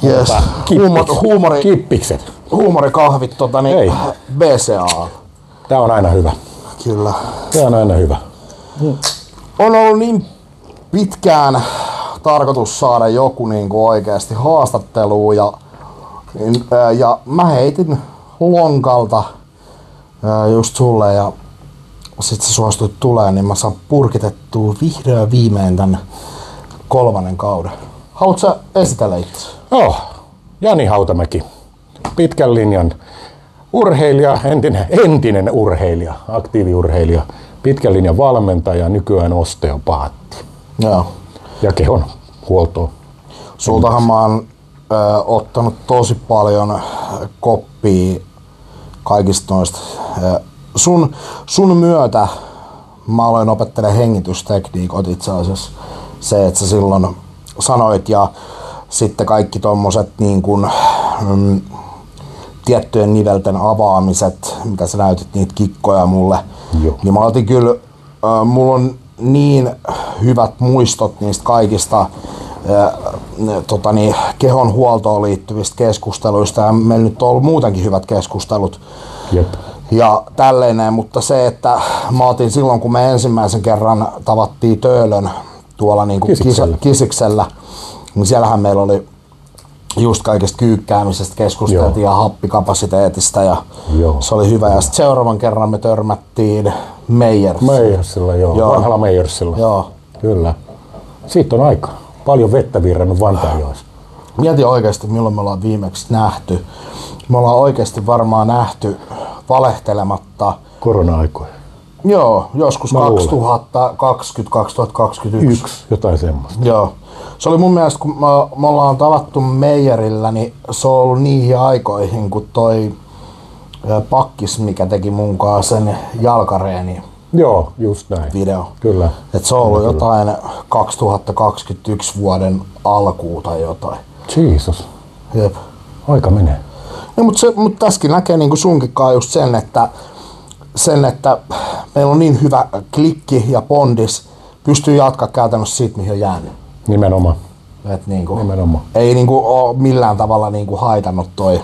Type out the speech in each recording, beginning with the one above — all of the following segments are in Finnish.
Yes. Kippikset. Huumorikahvit BCA. Tää on aina hyvä. Kyllä. Tää on aina hyvä. On ollut niin pitkään tarkoitus saada joku niinku oikeasti haastatteluun ja mä heitin lonkalta just sulle ja sit sä suostuit tulee, niin mä saan purkitettua vihdoin viimein tän 3. kauden. Haluatko sä esitellä itse? Joo, Jani Hautamäki. Pitkän linjan urheilija, entinen urheilija, aktiiviurheilija, pitkän linjan valmentaja, nykyään osteopaatti. Joo. Ja kehon huoltoon. Sultahan mä oon ottanut tosi paljon koppia kaikista noista. Sun myötä mä aloin opettelemaan hengitystekniikot itse asiassa. Se, että sä silloin sanoit ja sitten kaikki tommoset niin kun, tiettyjen nivelten avaamiset, mitä sä näytit niitä kikkoja mulle. Joo. Niin mä otin kyllä, mulla on niin hyvät muistot niistä kaikista kehon huoltoon liittyvistä keskusteluista ja meillä nyt on ollut muutenkin hyvät keskustelut. Jep. Ja tälleen, mutta se, että mä otin silloin kun me ensimmäisen kerran tavattiin Töölön tuolla niinku Kisiksellä, niin siellähän meillä oli just kaikesta kyykkäämisestä keskusteltiin ja happikapasiteetista ja se oli hyvä. Ja sitten seuraavan kerran me törmättiin Meijersillä, joo. Vanhalla Meijersillä. Joo. Kyllä. Siitä on aika. Paljon vettä virrannut Vantaanjoessa. Mietin oikeasti milloin me ollaan viimeksi nähty. Me ollaan oikeasti varmaan nähty valehtelematta. Korona-aikoja. Joo, joskus 2020-2021. Jotain semmoista. Joo. Se oli mun mielestä, kun me ollaan tavattu Meijerillä, niin se on ollut niihin aikoihin, kun toi Pakkis, mikä teki mun kanssa sen jalkareeni. Joo, just näin. Video. Kyllä. Et se on ollut jotain 2021 vuoden alkuun tai jotain. Jesus. Jep. Aika menee. No, mutta tässäkin näkee niin kuin sunkinkaan just sen, että meillä on niin hyvä klikki ja bondis, pystyy jatkaa käytännössä siitä, mihin on jäänyt. Nimenomaan. Et niinku, Nimenomaan. ei niinku ole millään tavalla niinku haitannut toi.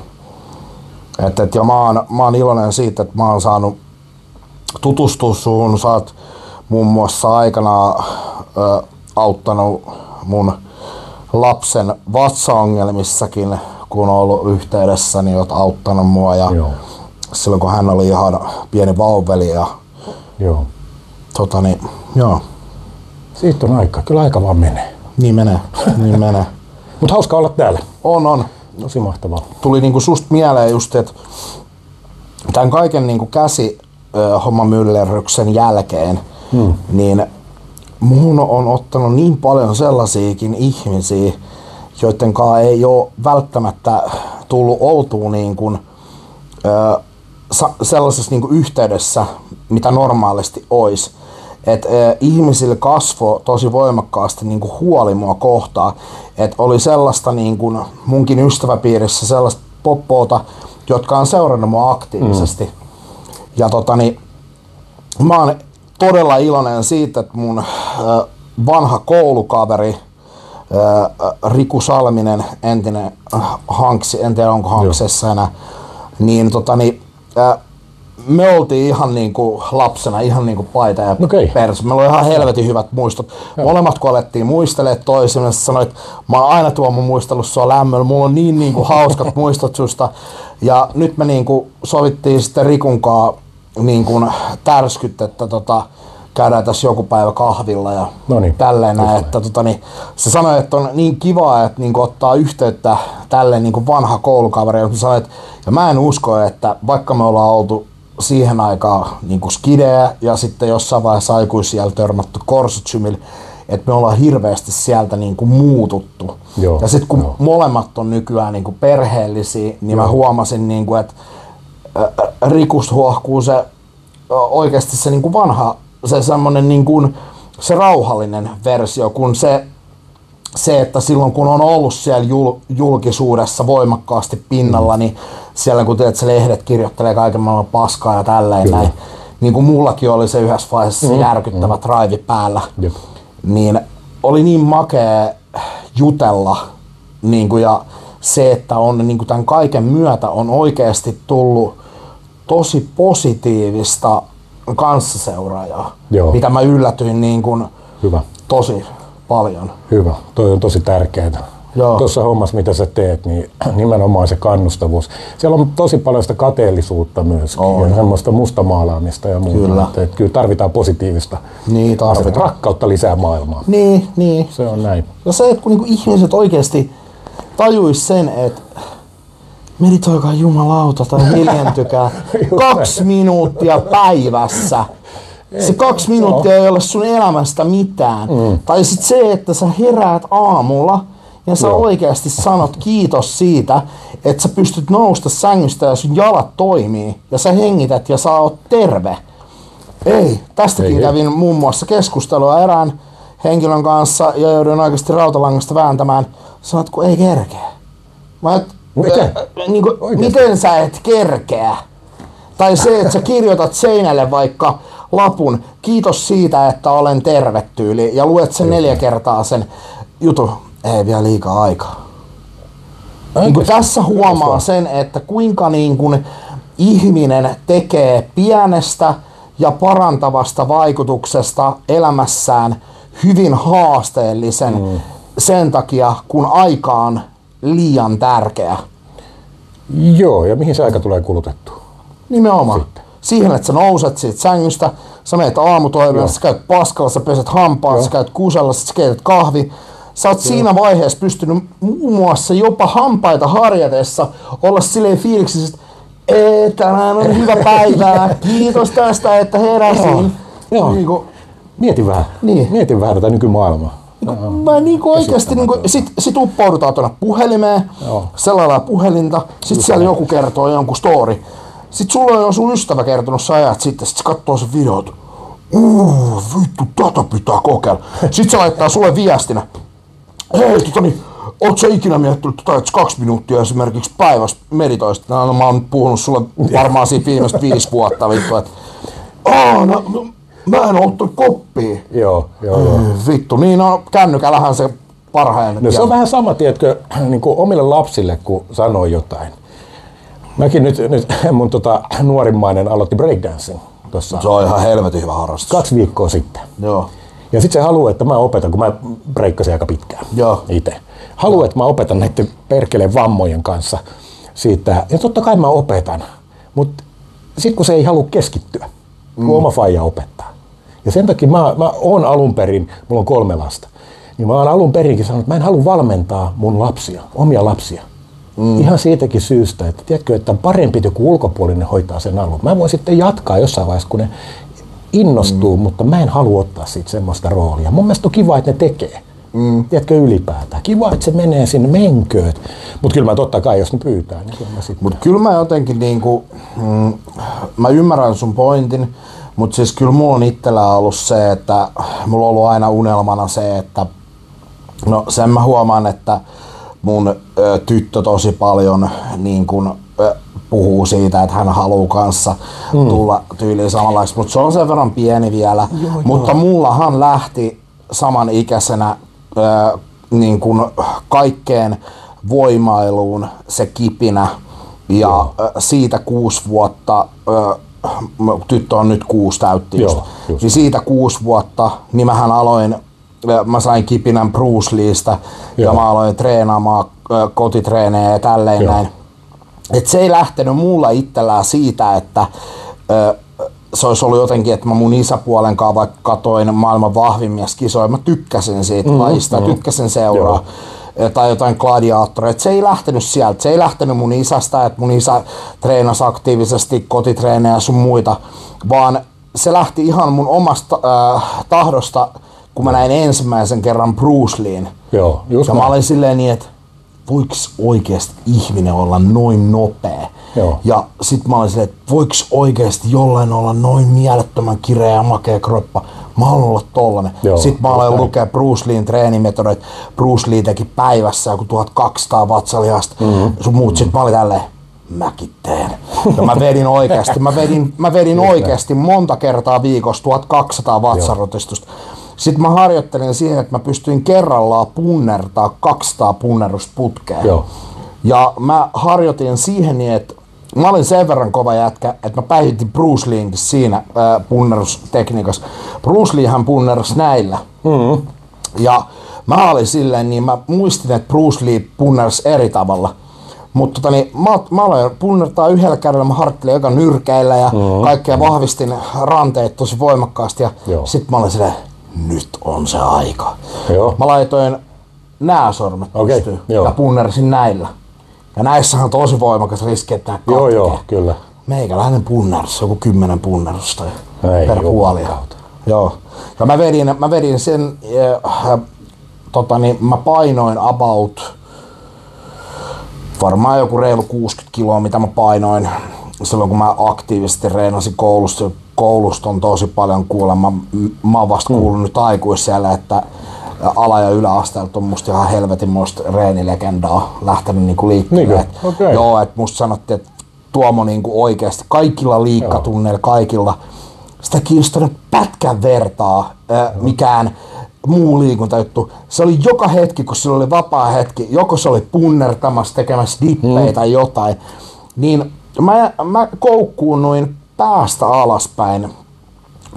Ja mä oon iloinen siitä, että mä oon saanut tutustua suhun. Sä oot muun muassa aikanaan auttanut mun lapsen vatsaongelmissakin, kun on ollut yhteydessä, niin oot auttanut mua. Ja silloin kun hän oli ihan pieni vauveli. Ja, joo. Joo. Siitä on aika. Kyllä aika vaan menee. Niin menee. Mut hauska olla täällä. On. Tosi mahtavaa. Tuli niinku susta mieleen just, että tämän kaiken niinku käsihommamyllerryksen jälkeen, niin muhun on ottanut niin paljon sellaisiakin ihmisiä, joiden kanssa ei ole välttämättä tullut oltua niin kuin, sellaisessa niin kuin yhteydessä, mitä normaalisti olisi. Että ihmisille kasvoi tosi voimakkaasti niin kuin huoli mua kohtaan. Että oli sellaista niin kuin munkin ystäväpiirissä sellaista poppoota, jotka on seurannut mua aktiivisesti. Ja mä oon todella iloinen siitä, että mun vanha koulukaveri Riku Salminen, entinen Hanksi, en tiedä onko Hanksessa enää, niin me oltiin ihan niinku lapsena, ihan niinku paita ja perse. Meillä oli ihan helvetin hyvät muistot. Molemmat kun alettiin muistelemaan toisemme, sanoit, että mä oon aina tuon mun muistellut sua lämmöllä. Mulla on niin niinku hauskat muistot susta. Ja nyt me niinku sovittiin sitten Rikun kanssa niinku tärskyt, että käydään tässä joku päivä kahvilla ja tälleen. Että se sanoi, että on niin kivaa, että niinku ottaa yhteyttä tälleen niinku vanha koulukaveri. Ja mä en usko, että vaikka me ollaan oltu siihen aikaan niinku skideä ja sitten jossain vaiheessa aikuisiellä törmätty Korsitsymillä, että me ollaan hirveästi sieltä niinku muututtu. Ja sitten kun molemmat on nykyään niinku perheellisiä, niin mä huomasin, niinku, että Rikusta huohkuu se oikeasti se niinku vanha, se semmonen niinku, se rauhallinen versio, kun se, että silloin kun on ollut siellä julkisuudessa voimakkaasti pinnalla, niin siellä kun teet, se lehdet kirjoittelee kaiken maailman paskaa ja tälleen näin, niin kuin mullakin oli se yhdessä vaiheessa se järkyttävä drive päällä, niin oli niin makea jutella niin kuin, ja se, että on niin kuin tämän kaiken myötä on oikeasti tullut tosi positiivista kanssaseuraajaa, Joo. mitä mä yllätyin niin kuin Hyvä. tosi paljon. Hyvä. Toi on tosi tärkeää. Tuossa hommassa, mitä sä teet, niin nimenomaan se kannustavuus. Siellä on tosi paljon sitä kateellisuutta myöskin ja semmoista mustamaalaamista ja muuta. Kyllä. Että kyllä tarvitaan positiivista. Niin, tarvitaan. Rakkautta lisää maailmaa. Niin. Se on näin. Ja se, että kun niinku ihmiset oikeasti tajuis sen, että meditoikaa jumalauta tai hiljentykää 2 minuuttia päivässä. Se 2 minuuttia ei ole sun elämästä mitään. Tai sit se, että sä heräät aamulla ja sä oikeasti sanot kiitos siitä, että sä pystyt nousta sängystä ja sun jalat toimii ja sä hengität ja sä oot terve. Tästäkin kävin muun muassa keskustelua erään henkilön kanssa ja joudun oikeasti rautalangasta vääntämään. Sanoit, kun ei kerkeä. Miten sä et kerkeä? Tai se, että sä kirjoitat seinälle vaikka lapun, kiitos siitä, että olen terve tyyli, ja luet sen 4 kertaa sen jutun, ei vielä liikaa aikaa. Niin tässä huomaa sen, että kuinka niin kuin ihminen tekee pienestä ja parantavasta vaikutuksesta elämässään hyvin haasteellisen sen takia, kun aika on liian tärkeä. Joo, ja mihin se aika tulee kulutettua? Nimenomaan. Siihen, että sä nouset siitä sängystä, sä menet aamutoimella, sä käyt paskalla, sä peset hampaat, sä käyt kusella, sä keität kahvi. Sä oot siinä vaiheessa pystynyt muun muassa jopa hampaita harjatessa olla silleen fiiliksissä, että tänään on hyvä päivää, kiitos tästä, että heräsin. Mietin vähän tätä nykymaailmaa. Mä niinku oikeesti sit uppoudutaan tuonne puhelimeen, sellaillaan puhelinta, sit siellä joku kertoo jonkun story. Sit sulla on jo sun ystävä kertonut sä ajat sitten, sit se kattoo sen videon, että vittu, tätä pitää kokeilla. Sit se laittaa sulle viestinä, oot sä ikinä miettinyt, että 2 minuuttia esimerkiksi päivässä meditoista? No, mä oon puhunut sulle varmaan siitä viimeistä 5 vuotta, vittu, että mä en oo ottanut koppia. Joo. Vittu, niin on kännykällähän se parhain. No se on vähän sama, tiedätkö, niin kuin omille lapsille, kun sanoo jotain. Mäkin nyt mun nuorimmainen aloitti breakdancing tossa. Se on ihan helvetin hyvä harrastus. 2 viikkoa sitten. Joo. Ja sit se haluaa, että mä opetan, kun mä breikkasin aika pitkään itse. Haluaa, että mä opetan näiden perkeleen vammojen kanssa siitä. Ja totta kai mä opetan, mutta sit kun se ei halua keskittyä, kun oma faija opettaa. Ja sen takia mä oon alun perin, mulla on 3 lasta, niin mä oon alun perinkin sanonut, että mä en halua valmentaa mun lapsia, omia lapsia. Ihan siitäkin syystä, että tiedätkö, että parempi joku ulkopuolinen hoitaa sen alun. Mä voin sitten jatkaa jossain vaiheessa, kun ne innostuu, mutta mä en halua ottaa siitä semmoista roolia. Mun mielestä on kiva, että ne tekee. Tiedätkö, ylipäätään. Kiva, että se menee sinne menkööt. Mutta kyllä mä totta kai, jos ne pyytää, niin kyllä mä sitten... Mutta kyllä mä jotenkin niinku... mä ymmärrän sun pointin, mutta siis kyllä mulla on itsellä ollut se, että mulla on ollut aina unelmana se, että... No sen mä huomaan, että mun tyttö tosi paljon niin kun, puhuu siitä, että hän haluaa kanssa tulla tyyliin samanlaista, mutta se on sen verran pieni vielä. Mutta mullahan lähti samanikäisenä niin kun kaikkeen voimailuun se kipinä ja siitä 6 vuotta, tyttö on nyt 6 täytti just. Niin siitä 6 vuotta, niin mä sain kipinän Bruce Leestä ja mä aloin treenaamaan kotitreenejä ja tälleen näin. Et se ei lähtenyt mulla itsellään siitä, että se olisi ollut jotenkin, että mä mun isäpuolen kanssa vaikka katoin maailman vahvimmia kisoja, mä tykkäsin siitä lajista, tykkäsin seuraa. Tai jotain gladiaattoreita. Se ei lähtenyt sieltä. Se ei lähtenyt mun isästä, että mun isä treenasi aktiivisesti kotitreenejä ja sun muita, vaan se lähti ihan mun omasta tahdosta, kun mä näin ensimmäisen kerran Bruce Leen. Joo, just ja mä olin silleen niin, että voiks oikeesti ihminen olla noin nopea? Joo. Ja sit mä olin silleen, että voiks oikeesti jollain olla noin mielettömän kireä ja makea kroppa? Mä haluan olla tollanen. Sitten mä aloin lukea Bruce Leen treenimetodeita. Bruce Lee teki päivässä joku 1200 vatsalihasta. Sun muut. Sit mä olin tälleen, mäkin teen. Ja mä vedin oikeesti. Mä vedin oikeesti monta kertaa viikossa 1200 vatsarotistusta. Sitten mä harjoittelin siihen, että mä pystyin kerrallaan punnertaa 200 punnerusta putkeen. Ja mä harjoitin siihen niin, että mä olin sen verran kova jätkä, että mä päivitin Bruce Leeinkin siinä punnerustekniikassa. Bruce Leehän punnerasi näillä. Ja mä olin silleen, niin mä muistin, että Bruce Lee punnerasi eri tavalla. Mutta niin, mä aloin punnertaa yhdellä kädellä, mä harjoittelin joka nyrkeillä ja kaikkea vahvistin ranteet tosi voimakkaasti. Ja sit mä olin silleen, nyt on se aika. Mä laitoin nääsormet pystyyn ja punnerasin näillä. Ja näissähän on tosi voimakas riski, että nää katkeaa. Joo, kyllä. Meikäläinen punnerus, joku 10 punnerusta per puolia. Joo. Ja mä vedin sen, mä painoin about varmaan joku reilu 60 kiloa, mitä mä painoin silloin, kun mä aktiivisesti reenasin koulusta. Koulusta on tosi paljon kuulemma. Mä oon vasta kuullut nyt aikuisella, että ala- ja yläasteelta on musta ihan helvetin muista reenilegendaa lähtenyt niinku liikkeelle. Okay. Joo, että musta sanottiin, että Tuomo niinku oikeasti kaikilla liikkatunneilla, kaikilla sitä kiinnostunut pätkän vertaa mikään muu liikuntajuttu. Se oli joka hetki, kun sillä oli vapaa hetki, joko se oli punnertamassa, tekemässä dippejä tai jotain, niin mä koukkuunnuin päästä alaspäin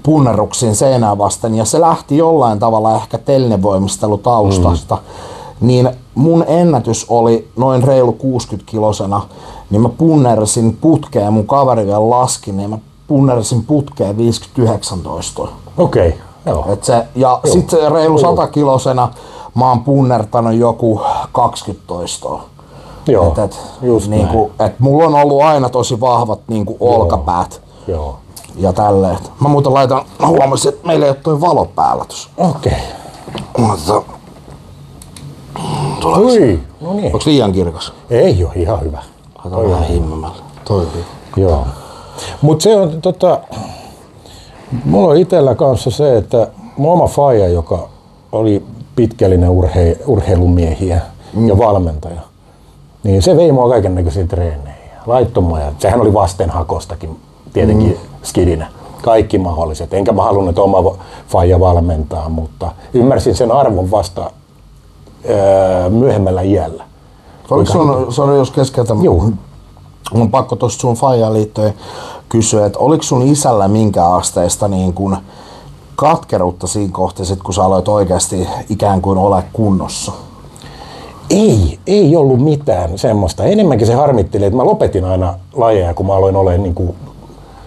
punneruksiin seinää vasten ja se lähti jollain tavalla ehkä telnevoimistelutaustasta. Niin mun ennätys oli noin reilu 60-kilosena, niin mä punnerasin putkeen ja mun kaveri vielä laski, niin mä punnerasin putkeen 59 toistoa. Okei. Ja sitten reilu 100-kilosena mä oon punnertanut joku 20 toistoa. Joo, et mulla on ollut aina tosi vahvat niinku olkapäät. Joo. Ja tälleen. Mä muuten huomasin, että meillä ei ole toi valo päällä tossa. Okei. No niin. Onks liian kirkas? Ei oo, ihan hyvä. Laita vähän himmemällä. Toi hyvä. Joo. Mut se on mulla on itellä kanssa se, että mun oma faija, joka oli pitkällinen urheilumiehiä ja valmentaja, niin se vei mua kaikennäköisiä treeneihin. Laittoi mua, ja sehän oli vastenhakostakin tietenkin skidinä. Kaikki mahdolliset. Enkä mä halunnut oma faija valmentaa, mutta ymmärsin sen arvon vasta myöhemmällä iällä. Sano jos keskeltä. Mun on pakko tuosta sun faijaan liittyen kysyä, että oliko sun isällä minkä asteista niin kun katkeruutta siinä kohtaa, kun sä aloit oikeasti ikään kuin ole kunnossa? Ei ollut mitään semmoista. Enemmänkin se harmitteli, että mä lopetin aina lajeja, kun mä aloin olemaan niin kuin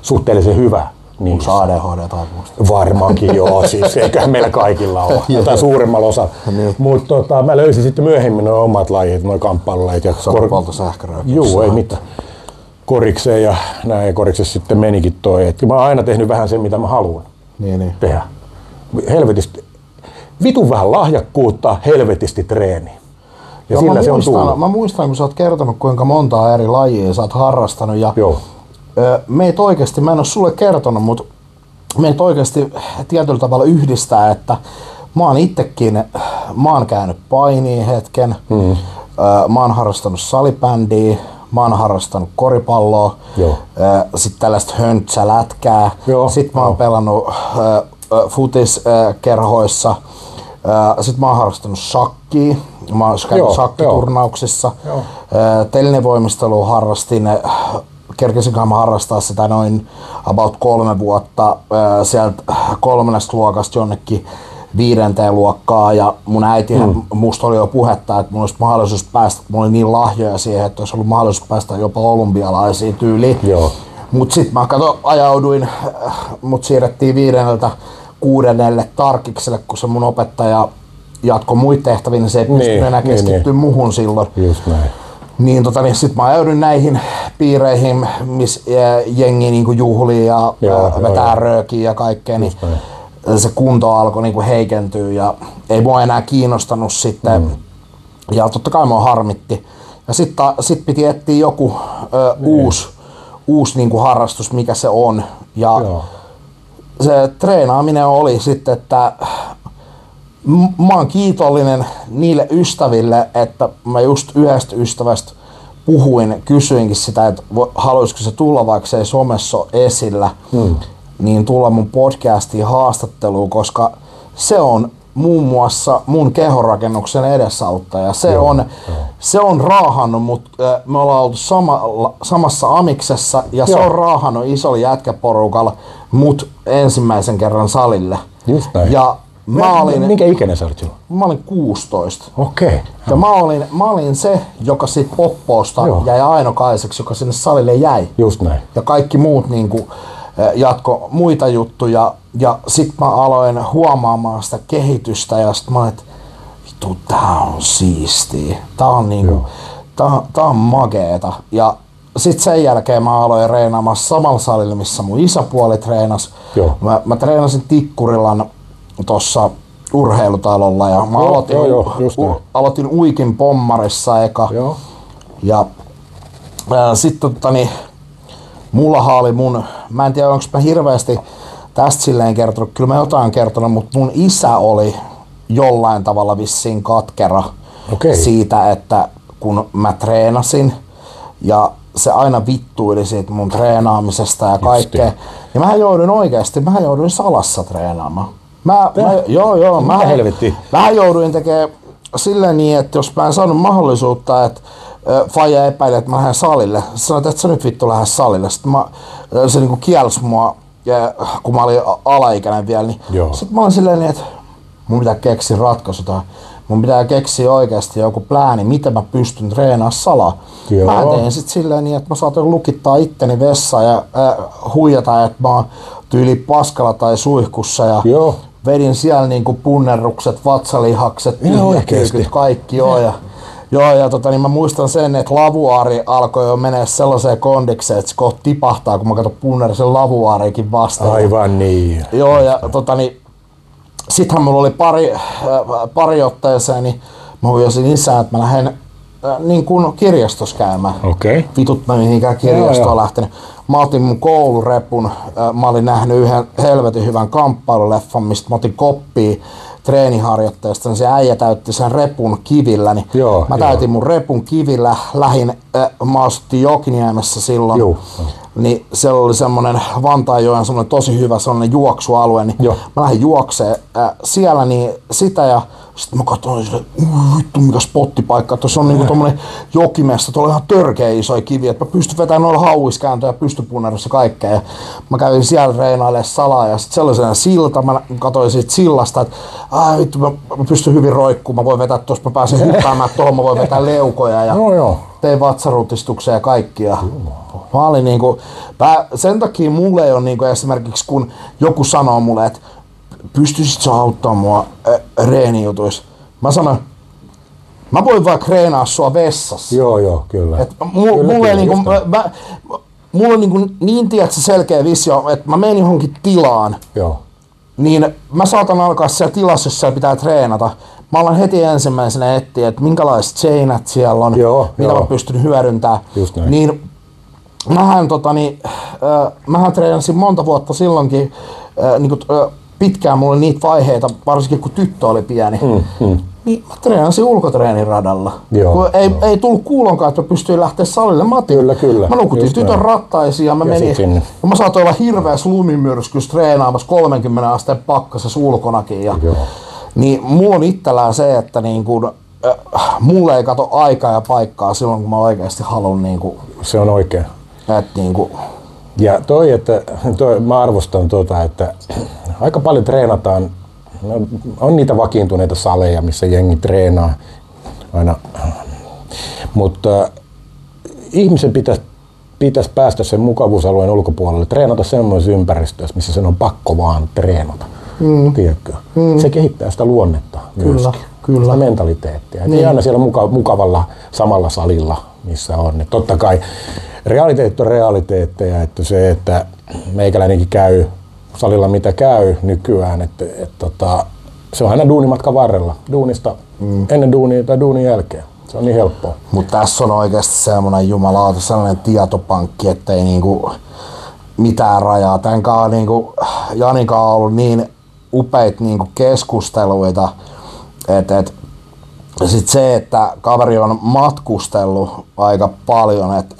suhteellisen hyvä. Niin onko ADHD tai muusta? Varmaankin joo, siis eiköhän meillä kaikilla ole, tai suurimmalla osalla. Mutta mä löysin sitten myöhemmin nuo omat lajit, nuo kamppailulajit. Sakopalta sähköröökiä. Joo, ei mitään. Korikseen ja näin, koriksessa sitten menikin toi. Et mä oon aina tehnyt vähän sen, mitä mä haluan tehdä. Helvetisti, vitun vähän lahjakkuutta, helvetisti treeni. Ja sillä se on tullut. Mä muistan, kun sä oot kertonut, kuinka montaa eri lajia sä oot harrastanut. Ja meitä oikeasti, mä en oo sulle kertonut, mutta meitä oikeasti tietyllä tavalla yhdistää, että mä oon itsekin, mä oon käynyt painiin hetken, mä oon harrastanut salibändiä, mä oon harrastanut koripalloa, sitten tällaista höntsälätkää, sitten mä oon pelannut futiskerhoissa, sitten mä oon harrastanut shakkia, mä oon käynyt shakkiturnauksissa, telnevoimistelua harrastin, kerkesinköhän mä harrastaa sitä noin about 3 vuotta sieltä 3. luokasta jonnekin 5. luokkaan ja mun äitihän musta oli jo puhetta, että mulla olisi mahdollisuus päästä, mulla oli niin lahjoja siihen, että olisi ollut mahdollisuus päästä jopa olympialaisiin tyyliin. Mut sit mä ajauduin, mut siirrettiin 5. 6. tarkikselle, kun se mun opettaja jatkoi muita tehtäviä, niin se ei pystynyt enää keskittyä muhun silloin. Just näin. Niin sit mä ajaudun näihin piireihin, missä jengi niinku juhlii ja vetää röökiä ja kaikkea, niin se kunto alkoi niinku heikentyä ja ei mua enää kiinnostanut sitten. Ja totta kai mua harmitti. Ja sit piti etsiä joku uusi niinku harrastus, mikä se on. Ja se treenaaminen oli sitten, että mä oon kiitollinen niille ystäville, että mä just yhdestä ystävästä kysyinkin sitä, että haluaisiko se tulla, vaikka se ei somessa ole esillä, niin tulla mun podcastiin haastatteluun, koska se on muun muassa mun kehonrakennuksen edesauttaja. Se on raahannut, mutta me ollaan oltu samassa amiksessa ja se on raahannut isolla jätkäporukalla mut ensimmäisen kerran salille. Just näin. Ja minkä ikäinen sä olit silloin? Mä olin 16. Okei. Ja mä olin se, joka siitä poppoosta jäi ainokaiseksi, joka sinne salille jäi. Just näin. Ja kaikki muut niinku jatko muita juttuja. Ja sit mä aloin huomaamaan sitä kehitystä ja sit mä olin, että vittu, tää on siistiä. Tää on niinku, tää on mageeta. Ja sit sen jälkeen mä aloin treenaamaan samalla salilla, missä mun isäpuoli treenasi. Mä treenasin Tikkurilan tossa urheilutalolla ja mä aloitin uikin pommarissa eka. Ja sitten mullahan oli mä en tiedä onko mä hirveästi tästä silleen kertonut, kyllä mä jotain kertonut, mutta mun isä oli jollain tavalla vissiin katkera siitä, että kun mä treenasin ja se aina vittuili siitä mun treenaamisesta ja kaikkea. Ja mä jouduin salassa treenaamaan. Mä jouduin tekemään silleen niin, että jos mä en saanut mahdollisuutta, että faija epäili, että mä lähden salille. Sanoit, että sä nyt vittu lähde salille. Sitten se niinku kielsi mua, kun mä olin alaikäinen vielä. Niin sitten mä olin silleen niin, että mun pitää keksiä ratkaisu. Mun pitää keksiä oikeasti joku plääni, miten mä pystyn treenaamaan salaa. Mä tein sit silleen niin, että mä saatoin lukittaa itteni vessaan ja huijata, että mä oon tyyli paskalla tai suihkussa. Ja vedin siellä niinku punnerrukset, vatsalihakset, tyhjäkyykyt, kaikki niin mä muistan sen, että lavuaari alkoi jo menee sellaiseen kondikseen, että se kohta tipahtaa, kun mä katson punnerisen lavuaariikin vastaan. Aivan niin. Sittenhän mulla oli pari otteeseen, niin mä huijasin isää, että mä lähden niin kuin kirjastossa käymään. Vitut mä mihinkään kirjastoon lähtenyt. Mä otin mun koulurepun, mä olin nähnyt yhden helvetin hyvän kamppailuleffan, mistä mä otin koppia treeniharjoitteesta, niin se äijä täytti sen repun kivillä, niin mä täytin mun repun kivillä, mä asuttiin Jokiniemessä silloin, niin siellä oli semmonen Vantaanjoen semmonen tosi hyvä semmonen juoksualue, niin mä lähdin juokseen siellä niin sitä ja sitten mä katsoin sille, vittu mikä spottipaikka, tuossa on niinku tommonen jokimessa, tuolla on ihan törkeä isoja kiviä, että mä pystyn vetämään noilla hauiskääntöjä pystypunnerossa kaikkea ja mä kävin siellä treenailemaan salaa ja sitten sellaisena silta, mä katsoin siitä sillasta, että vittu mä pystyn hyvin roikkumaan, mä voin vetää tossa, mä pääsen hyppäämään tohon, mä voin vetää leukoja ja tein vatsarutistuksia ja kaikkia. Mä olin niinku, sen takia mulle ei ole niinku esimerkiksi kun joku sanoo mulle, että pystyisit sä auttamaan mua reenijutuissa? Mä sanoin, mä voin vaikka treenaa sua vessassa. Kyllä. Mulla on niin tiedätkö, selkeä visio, että mä menen johonkin tilaan, niin mä saatan alkaa siellä tilassa, jos siellä pitää treenata. Mä alan heti ensimmäisenä etsiä, että minkälaiset seinät siellä on, mitä mä pystyn hyödyntämään. Niin mähän treenasin monta vuotta silloinkin, pitkään mulla oli niitä vaiheita, varsinkin kun tyttö oli pieni. Niin mä treenasin ulkotreenin-radalla. Ei tullut kuulonkaan, että mä pystyin lähteä salille. Mä nukutin tytön rattaisiin ja mä menin. Mä saatoin olla hirveässä lumimyrskyssä treenaamassa 30 asteen pakkasessa ulkonakin. Niin mulla on itsellään se, että mulle ei kato aikaa ja paikkaa silloin, kun mä oikeasti haluan. Se on oikein. Ja mä arvostan että aika paljon treenataan, on niitä vakiintuneita saleja, missä jengi treenaa aina, mutta ihmisen pitäisi päästä sen mukavuusalueen ulkopuolelle, treenata semmoisessa ympäristössä, missä sen on pakko vaan treenata. Tiedätkö? Se kehittää sitä luonnetta myöskin, sitä mentaliteettia. Ei aina siellä mukavalla samalla salilla, missä on. Et totta kai realiteetti on realiteetteja, että se, että meikäläinenkin käy salilla mitä käy nykyään, että se on aina duunimatkan varrella, duunista ennen duunia tai duunin jälkeen. Se on niin helppoa. Mutta tässä on oikeasti semmoinen jumalauta, sellainen tietopankki, ettei mitään rajaa. Tän kanssa Janika on ollut niin upeita keskusteluita, että sit se, että kaveri on matkustellut aika paljon, että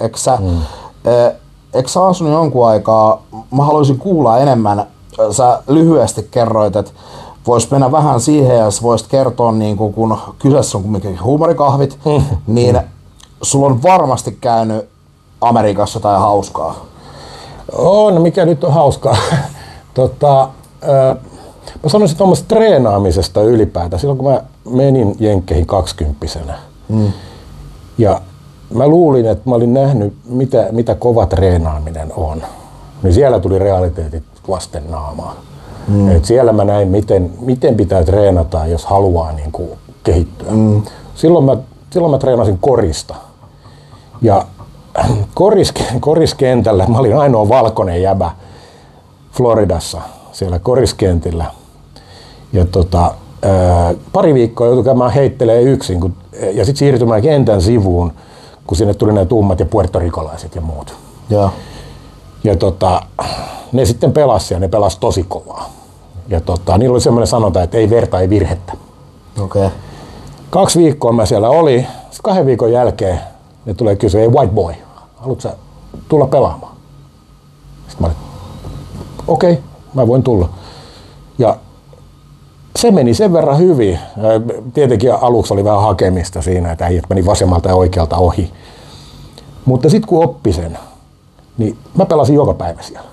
eikö sä asunut jonkun aikaa, mä haluaisin kuulla enemmän, sä lyhyesti kerroit, että vois mennä vähän siihen, ja voisit kertoa, niin kun kyseessä on kumminkin huumorikahvit, niin sulla on varmasti käynyt Amerikassa jotain hauskaa. On, mikä nyt on hauskaa. Mä sanoisin tuommoista treenaamisesta ylipäätään. Silloin kun mä menin Jenkkeihin 20-vuotiaana. Ja mä luulin, että mä olin nähnyt, mitä kova treenaaminen on. Niin siellä tuli realiteetit vasten naamaa. Et siellä mä näin, miten pitää treenata, jos haluaa niin kuin kehittyä. Silloin mä treenasin korista. Ja koriskentällä mä olin ainoa valkoinen jäbä Floridassa siellä koriskentillä. Ja pari viikkoa joutui käymään heittelee yksin ja sitten siirtymään kentän sivuun, kun sinne tuli nämä tummat ja puertorikolaiset ja muut. Ja ne sitten pelasi ja ne pelasi tosi kovaa. Ja niillä oli semmoinen sanonta, että ei verta, ei virhettä. Okay. 2 viikkoa mä siellä oli. Sitten 2 viikon jälkeen ne tulee kysyä, ei white boy, haluatko sä tulla pelaamaan? Sitten mä olin, okei, mä voin tulla. Ja se meni sen verran hyvin. Tietenkin aluksi oli vähän hakemista siinä, että äijät meni vasemmalta ja oikealta ohi. Mutta sitten kun oppi sen, niin mä pelasin joka päivä siellä.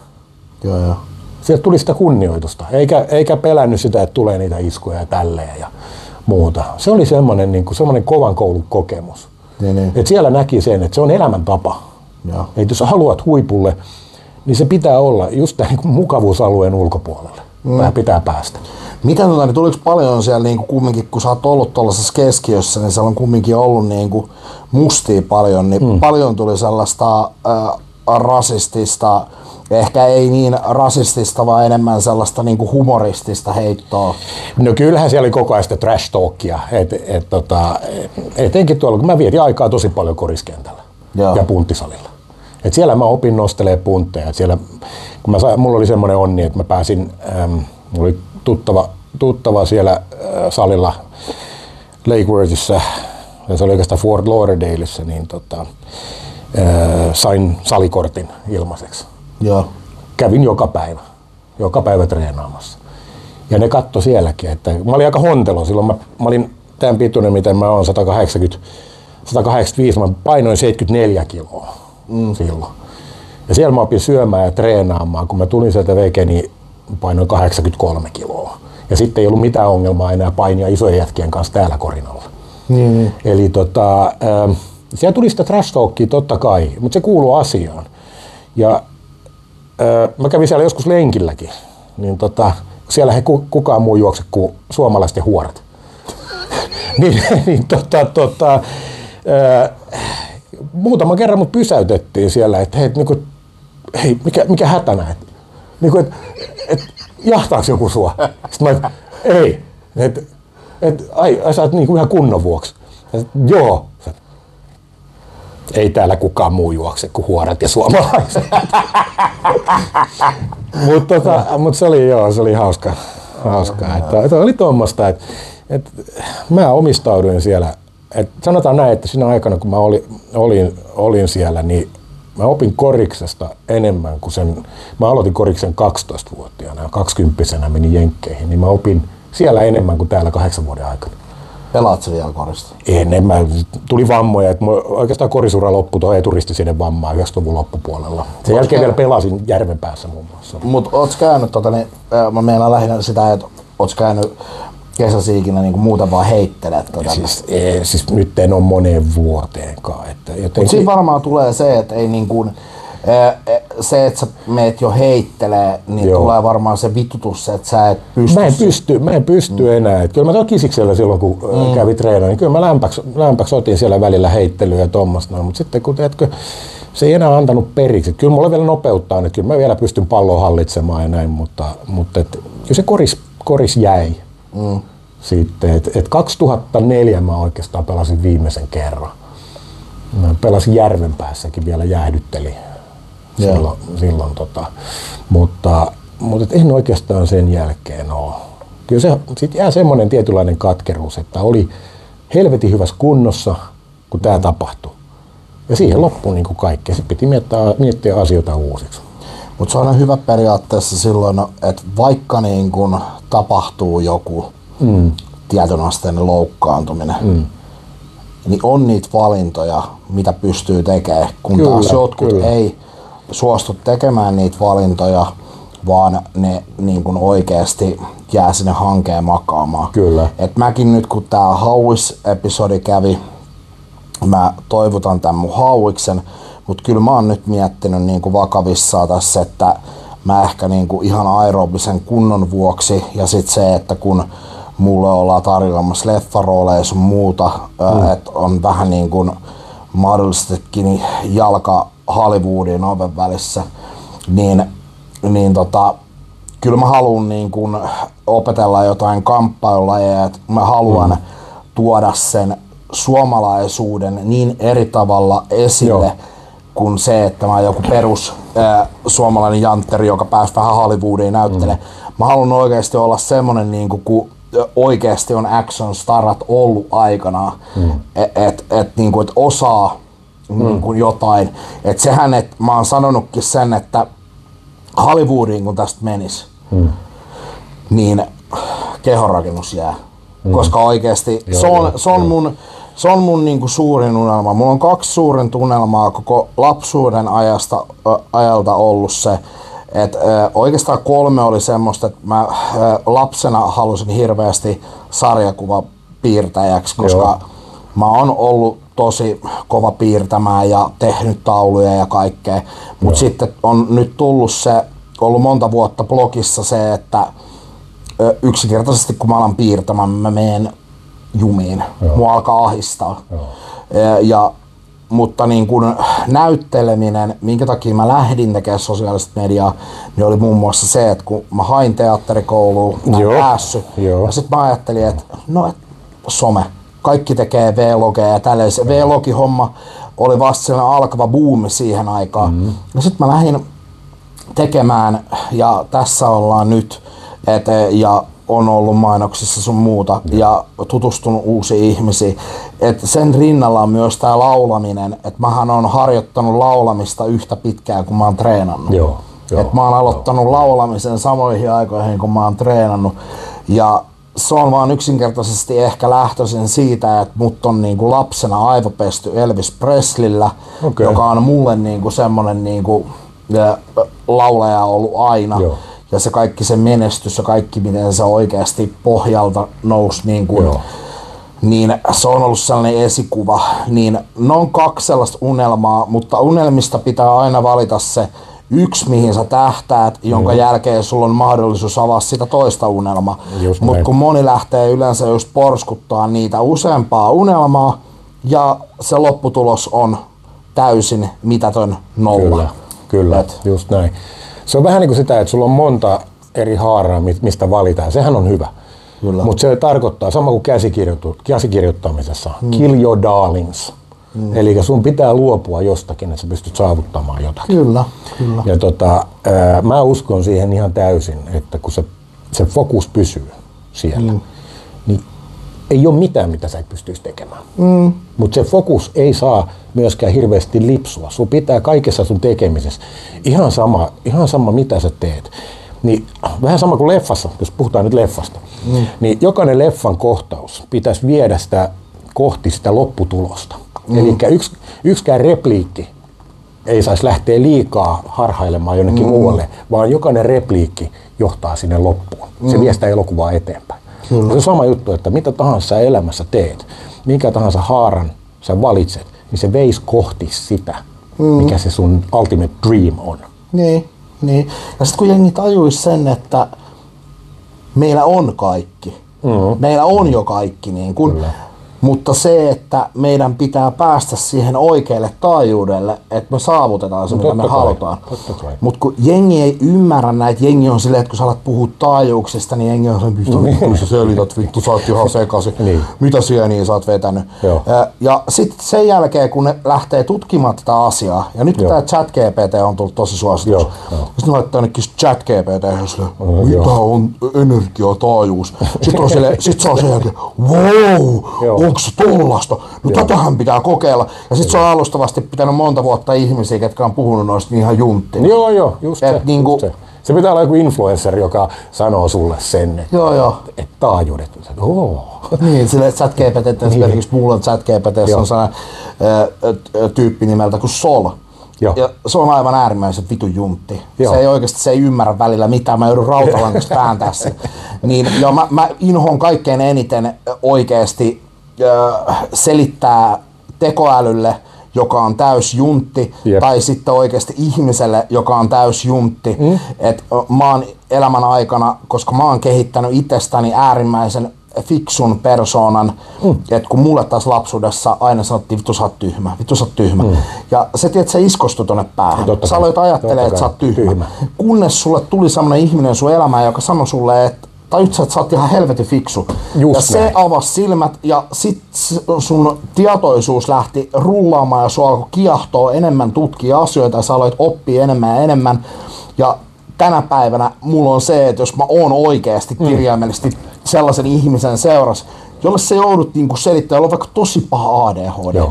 Joo. Sieltä tuli sitä kunnioitusta, eikä pelännyt sitä, että tulee niitä iskuja ja tälleen ja muuta. Se oli semmoinen kovan koulun kokemus. Niin. Et siellä näki sen, että se on elämäntapa. Et jos haluat huipulle, niin se pitää olla just tämän mukavuusalueen ulkopuolelle. Vähän pitää päästä. Miten niin tuliko paljon siellä niin kumminkin, kun sä oot ollut tuollaisessa keskiössä, niin siellä on kumminkin ollut niin mustia paljon, niin paljon tuli sellaista rasistista, ehkä ei niin rasistista, vaan enemmän sellaista niin humoristista heittoa. No kyllähän siellä oli koko ajan sitä trash talkia, etenkin tuolla, kun mä vietin aikaa tosi paljon koriskentällä ja punttisalilla. Et siellä mä opin nostelee puntteja. Et siellä, kun mulla oli semmoinen onni, että mä pääsin, mulla oli tuttava siellä salilla Lake Worthissa, ja se oli oikeastaan Fort Lauderdaleissa, niin sain salikortin ilmaiseksi. Joo. Kävin joka päivä treenaamassa. Ja ne katto sielläkin, että mä olin aika hontelo silloin, mä olin tämän pituinen, miten mä oon 185, mä painoin 74 kiloa silloin. Ja siellä mä opin syömään ja treenaamaan, kun mä tulin sieltä veke, niin painoin 83 kiloa. Ja sitten ei ollut mitään ongelmaa enää painia isojen jätkien kanssa täällä korinalla. Eli siellä tuli sitä trash talkia totta kai, mutta se kuuluu asiaan. Ja mä kävin siellä joskus lenkilläkin, niin siellä ei kukaan muu juokse kuin suomalaiset huorat. Muutaman kerran mut pysäytettiin siellä, että hei, mikä hätä näet? Jahtaaks joku sua? Sitten mä ei, ai sä oot ihan kunnon vuoksi. Joo. Ei täällä kukaan muu juokse kuin huorat ja suomalaiset. Mutta se oli hauska. Että oli tuommoista, että mä omistauduin siellä. Sanotaan näin, että siinä aikana kun mä olin siellä, niin mä opin koriksesta enemmän kuin mä aloitin koriksen 12-vuotiaana ja 20-vuotiaana menin Jenkkeihin, niin mä opin siellä enemmän kuin täällä 8 vuoden aikana. Pelaat sä vielä korista? Tuli vammoja, että oikeastaan korisura loppui tuohon eturistisiiden vammaan 90-luvun loppupuolella. Sen jälkeen vielä pelasin Järvenpäässä muun muassa. Mut ootko käynyt, mä meinaan lähinnä sitä, että ootko käynyt kesäsiikinä niin muuten vaan heittelee Siis nyt en ole moneen vuoteenkaan. Mutta siinä varmaan tulee se, että ei niin kuin, se, että sä meet jo heittelee, niin tulee varmaan se vitutus, että sä et pysty. Mä en pysty enää. Kyllä mä tuon kisiksellä silloin, kun kävin treenaan, niin kyllä mä lämpäksi otin siellä välillä heittelyä ja tuommoista. Mutta sitten kun se ei enää antanut periksi. Kyllä mulla vielä nopeuttaa, että kyllä mä vielä pystyn palloa hallitsemaan ja näin, mutta kyllä se koris jäi. Sitten, et 2004 mä oikeastaan pelasin viimeisen kerran. Mä pelasin Järvenpäässäkin vielä, jäähdytteli silloin mutta en oikeastaan sen jälkeen ole. Kyllä se sit jää semmoinen tietynlainen katkeruus, että oli helvetin hyvässä kunnossa, kun tää tapahtui. Ja siihen loppui niin kuin kaikki. Sitten piti miettiä asioita uusiksi. Mutta se on hyvä periaatteessa silloin, että vaikka niin kun tapahtuu joku tietynasteinen loukkaantuminen, niin on niitä valintoja, mitä pystyy tekemään, kun taas jotkut ei suostu tekemään niitä valintoja, vaan ne niin kuin oikeasti jää sinne hankeen makaamaan. Kyllä. Et mäkin nyt kun tää Hauis-episodi kävi, mä toivotan tän mun hauiksen, mut kyllä mä oon nyt miettinyt niin kuin vakavissaan tässä, että mä ehkä niin kuin ihan aerobisen kunnon vuoksi ja sit se, että kun mulle ollaan tarjoamassa leffarooleja sun muuta, että on vähän niin kuin mahdollisestikin jalka Hollywoodin oven välissä, niin kyllä mä haluan niin kuin opetella jotain kamppailulajeja, että mä haluan tuoda sen suomalaisuuden niin eri tavalla esille kuin se, että mä oon joku perus suomalainen jantteri, joka pääsi vähän Hollywoodiin näyttelemään. Mä haluan oikeasti olla semmonen niin kuin oikeasti on action starat ollut aikanaan, että niinku, et osaa niinku jotain. Et sehän, että mä oon sanonutkin sen, että Hollywoodiin kun tästä menis, niin kehonrakennus jää. Koska oikeasti se on mun niinku suurin unelma. Mulla on 2 suurinta unelmaa koko lapsuuden ajalta ollut se, et oikeastaan 3 oli semmoista, että mä lapsena halusin hirveästi sarjakuvapiirtäjäksi, koska mä oon ollut tosi kova piirtämään ja tehnyt tauluja ja kaikkea. Mut sitten on nyt ollut monta vuotta blogissa se, että yksinkertaisesti kun mä alan piirtämään, mä menen jumiin. Mua alkaa ahistaa. Mutta niin kun näytteleminen, minkä takia mä lähdin tekemään sosiaalista mediaa, niin oli muun muassa se, että kun mä hain teatterikouluun, mä en päässyt. Ja sit mä ajattelin, että some, kaikki tekee vlogeja ja tälleen. Se vlogihomma oli vasta sellainen alkava buumi siihen aikaan. Ja sit mä lähdin tekemään ja tässä ollaan nyt. Ja on ollut mainoksissa sun muuta ja tutustunut uusiin ihmisiin. Et sen rinnalla on myös tää laulaminen, että mähän on harjoittanut laulamista yhtä pitkään kuin mä oon treenannut. Mä oon aloittanut laulamisen samoihin aikoihin kun mä oon treenannut. Ja se on vaan yksinkertaisesti ehkä lähtöisin siitä, että mut on niinku lapsena aivopesty Elvis Presleyllä, joka on mulle niinku semmonen niinku laulaja ollut aina. Ja se kaikki se menestys ja kaikki miten se oikeasti pohjalta nousi niin se on ollut sellainen esikuva. Niin ne on 2 sellaista unelmaa, mutta unelmista pitää aina valita se yksi mihin sä tähtäät, jonka jälkeen sulla on mahdollisuus avaa sitä toista unelmaa. Mutta kun moni lähtee yleensä just porskuttaa niitä useampaa unelmaa ja se lopputulos on täysin mitätön nolla. Kyllä, just näin. Se on vähän niin kuin sitä, että sulla on monta eri haaraa, mistä valitaan. Sehän on hyvä. Mutta se tarkoittaa, sama kuin käsikirjoittamisessa, kill your darlings. Eli sun pitää luopua jostakin, että sä pystyt saavuttamaan jotakin. Kyllä. Ja mä uskon siihen ihan täysin, että kun se fokus pysyy siellä, niin ei ole mitään, mitä sä et pystyisi tekemään. Mutta se fokus ei saa myöskään hirveästi lipsua. Sun pitää kaikessa sun tekemisessä, ihan sama mitä sä teet. Niin, vähän sama kuin leffassa, jos puhutaan nyt leffasta, niin jokainen leffan kohtaus pitäisi viedä sitä kohti sitä lopputulosta. Eli yksikään repliikki ei saisi lähteä liikaa harhailemaan jonnekin muualle, vaan jokainen repliikki johtaa sinne loppuun. Se vie sitä elokuvaa eteenpäin. Se on sama juttu, että mitä tahansa sä elämässä teet, minkä tahansa haaran sä valitset, niin se veisi kohti sitä, mikä se sun ultimate dream on. Niin. Ja sitten kun jengi tajuisi sen, että meillä on kaikki. Meillä on jo kaikki. Niin kun, mutta se, että meidän pitää päästä siihen oikealle taajuudelle, että me saavutetaan se, mitä me halutaan. Mutta kun jengi ei ymmärrä näitä, jengi on silleen, että kun sä alat puhua taajuuksista, niin jengi on silleen, vittu sä selität, vittu sä oot ihan sekaisin. Mitä sieniä sä oot vetänyt? Ja sitten sen jälkeen, kun ne lähtee tutkimaan tätä asiaa, ja nyt kun tää ChatGPT on tullut tosi suositus, sitten ne laittaa ainakin ChatGPT ja silleen, mitä on energiataajuus? Sitten se on sen jälkeen, wow! Onko se tollasta? No tätähän pitää kokeilla. Ja sit se on alustavasti pitänyt monta vuotta ihmisiä, ketkä on puhunut noista niin ihan junttina. Just se. Se pitää olla joku influencer, joka sanoo sulle sen, että taajuudet. Niin, sille ChatGPT, esimerkiksi mulla ChatGPT on sellainen tyyppi nimeltä kuin Sol. Joo. Ja se on aivan äärimmäisen vitun juntti. Se ei ymmärrä välillä mitään, mä joudun rautalangasta vääntää sen. Niin, mä inhoon kaikkein eniten oikeesti selittää tekoälylle, joka on täys juntti, tai sitten oikeasti ihmiselle, joka on täys juntti. Et mä oon elämän aikana, koska mä oon kehittänyt itsestäni äärimmäisen fiksun persoonan, että kun mulle taas lapsuudessa aina sanottiin vittu sä oot tyhmä. Ja se tiedät, sä iskostui tonne päähän. Sä aloit ajattelee, että sä oot tyhmä. Kunnes sulle tuli sellainen ihminen sun elämään, joka sanoi sulle, että tajut sä, että sä oot ihan helvetin fiksu. Ja se avasi silmät ja sit sun tietoisuus lähti rullaamaan ja sua alkoi kiahtoa enemmän tutkia asioita ja sä aloit oppia enemmän ja enemmän. Ja tänä päivänä mulla on se, että jos mä oon oikeasti kirjaimellisesti sellaisen ihmisen seurassa, jolle se joudut niinku selittämään, jolla on vaikka tosi paha ADHD.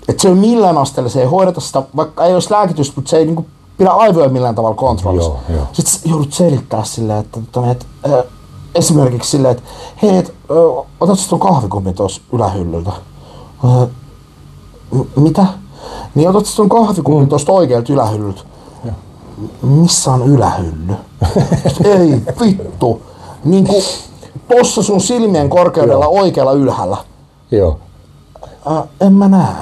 Että se ei millään asteella, se ei hoideta sitä, vaikka ei olisi lääkitys, mutta se ei niinku pidä aivoja millään tavalla kontrollissa. Sitten joudut selittää silleen, että esimerkiksi silleen, että hei, otatko tuon kahvikupin tuossa ylähyllyltä? Mitä? Niin otatko tuon kahvikupin tuosta oikealta ylähyllyltä? Missä on ylähylly? Ei vittu. Niinku tossa sun silmien korkeudella oikealla ylhäällä. Joo. En mä näe.